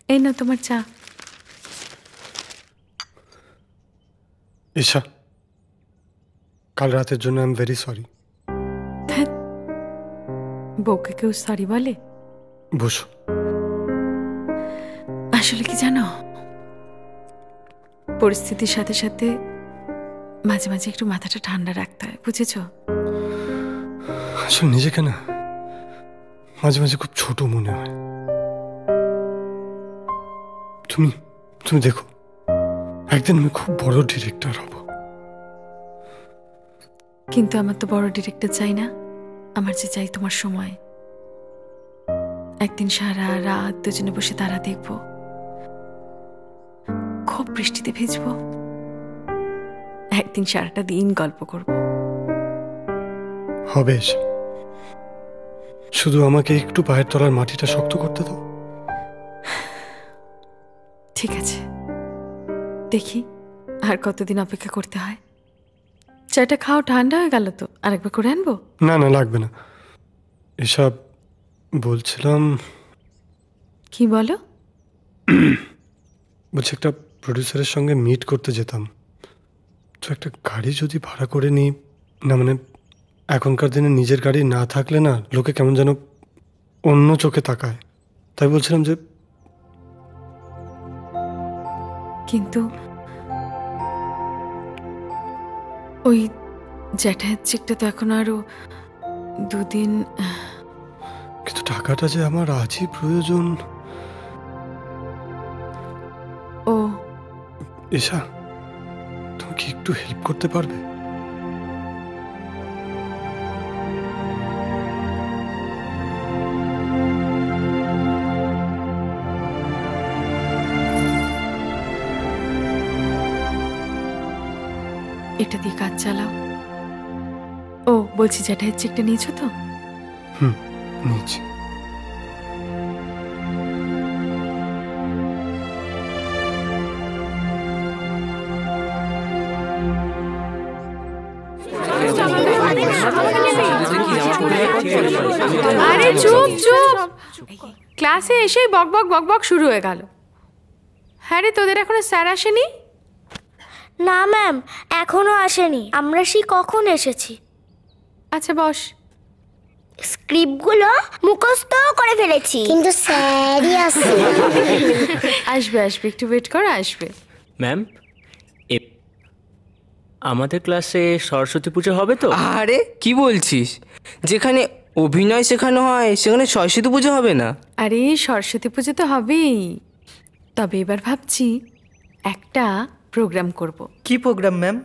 এই না তোমার চা। ঈশা, কাল রাতের জন্য আই এম ভেরি সরি। বউকে কেউ সরি বলে? বসো। আসলে কি জানো, পরিস্থিতির সাথে সাথে মাঝে মাঝে একটু মাথাটা ঠান্ডা রাখতে হয়, বুঝেছো? আসলে নিজেকে না মাঝে মাঝে খুব ছোট মনে হয়। তুমি তুমি দেখো, একদিন আমি খুব বড় ডিরেক্টর হব। কিন্তু আমার তো বড় ডিরেক্টর চাই না, আমার যে চাই তোমার সময়। একদিন সারা রাত দুজনে বসে তারা দেখবো, খুব বৃষ্টিতে ভিজবো, একদিন সারাটা দিন গল্প করব। হবে, শুধু আমাকে একটু পায়ের তলার মাটিটা শক্ত করতে দাও। ঠিক আছে, দেখি আর কতদিন অপেক্ষা করতে হয়। চাটা খাও, ঠান্ডা হয়ে গেল তো, আরেকবার করে আনবো? না না, লাগবে না। এসব বলছিলাম। কি বলো? বলছি, একটা প্রডিউসারের সঙ্গে মিট করতে যেতাম, তো একটা গাড়ি যদি ভাড়া করে নিই না, মানে এখনকার দিনে নিজের গাড়ি না থাকলে না লোকে কেমন যেন অন্য চোখে তাকায়, তাই বলছিলাম যে। কিন্তু ওই জ্যাঠায়ের চেকটা তো এখন আরো দুদিন। কিন্তু টাকাটা যে আমার আজই প্রয়োজন। ও ঈশা, তুমি কি একটু হেল্প করতে পারবে? এটা দিয়ে কাজ চালাও। ও বলছি, জ্যাঠায়ের চেকটা নিয়েছো তো? নিয়েছি। আরে চুপ চুপ, ক্লাসে এসেই বক বক বক বক শুরু হয়ে গেল। হ্যাঁ রে, তোদের এখনো স্যার আসেনি? না ম্যাম, এখনো আসেনি। আমরা সেই কখন এসেছি। আচ্ছা বস। স্ক্রিপ্টগুলো মুখস্থ করে ফেলেছি, কিন্তু স্যারই আসে। আসবে আসবে, একটু ওয়েট কর, আসবে। ম্যাম, আমাদের ক্লাসে সরস্বতী পুজো হবে তো? আরে কি বলছিস, যেখানে অভিনয় শেখানো হয় সেখানে সরস্বতী পুজো হবে না? আরে সরস্বতী পুজো তো হবেই, তবে এবার ভাবছি একটা প্রোগ্রাম করব। কি প্রোগ্রাম ম্যাম?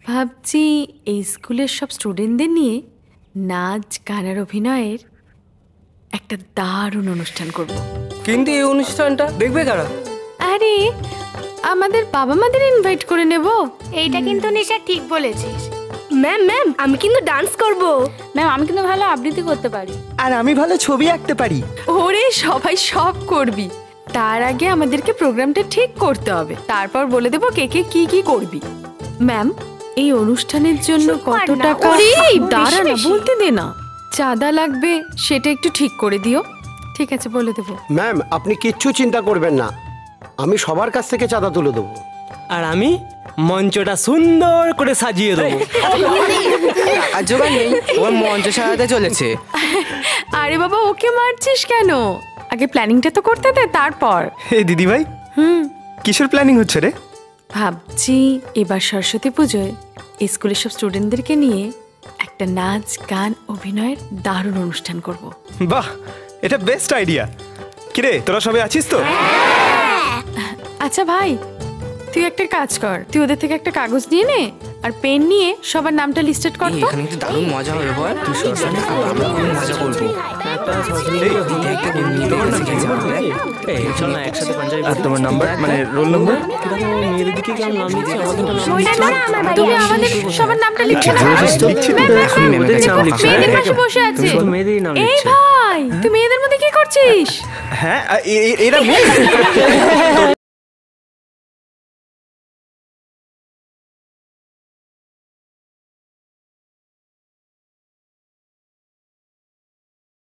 ভাবছি এই স্কুলের সব স্টুডেন্টদের নিয়ে নাচ গান আর অভিনয়ের একটা দারুণ অনুষ্ঠান করব। কিন্তু এই অনুষ্ঠানটা দেখবে কারা? আরে আমাদের বাবা মাদের ইনভাইট করে নেব। এইটা কিন্তু নিশা ঠিক বলেছিস। ম্যাম ম্যাম, আমি কিন্তু ডান্স করব। ম্যাম, আমি কিন্তু ভালো আবৃত্তি করতে পারি। আর আমি ভালো ছবি আঁকতে পারি। ওরে সবাই সব করবি, তার আগে আমাদেরকে প্রোগ্রামটা ঠিক করতে হবে, তারপর বলে দেবো কে কে কি কি করবি। ম্যাম, এই অনুষ্ঠানের জন্য কত টাকা? দাঁড়া না, বলতে দে না। চাঁদা লাগবে সেটা একটু ঠিক করে দিও। ঠিক আছে, বলে দেবো। ম্যাম, আপনি কিচ্ছু চিন্তা করবেন না, আমি সবার কাছ থেকে চাঁদা তুলে দেবো। আর আমি মঞ্চটা সুন্দর করে সাজিয়ে দেবো। আর জোগাড় নেই, ওর মঞ্চ সাজাতে চলেছে। আরে বাবা, ওকে মারছিস কেন? আগে প্ল্যানিংটা তো করতে দে, তারপর। হে দিদি ভাই, কিসের প্ল্যানিং হচ্ছে রে? ভাবছি এবার সরস্বতী পুজোয় স্কুলের সব স্টুডেন্টদেরকে নিয়ে একটা নাচ গান অভিনয়ের দারুণ অনুষ্ঠান করব। বাহ, এটা বেস্ট আইডিয়া। কিরে, তোরা সবাই আছিস তো? আচ্ছা ভাই, তুই একটা কাজ কর, তুই ওদের থেকে একটা কাগজ নিয়ে নে আর পেন নিয়ে সবার নামটা লিস্টেড কর তো। এখানে কিন্তু দারুণ মজা হবে বল। তুই সরস্বতী, আমরা খুব মজা করবো। চল না একসাথে পাঞ্জাবি। আর তোমার নাম্বার, মানে রোল নাম্বার? মেয়েদের দিকে কেমন নাম লিখছে, আমাদের নাম তুমি আমাদের সবার নামটা লিখে নাও। মেয়েদের পাশে বসে আছে। মেয়েদেরই নাম এই লিখছে। ভাই, তুই মেয়েদের মধ্যে কি করছিস? হ্যাঁ, এরা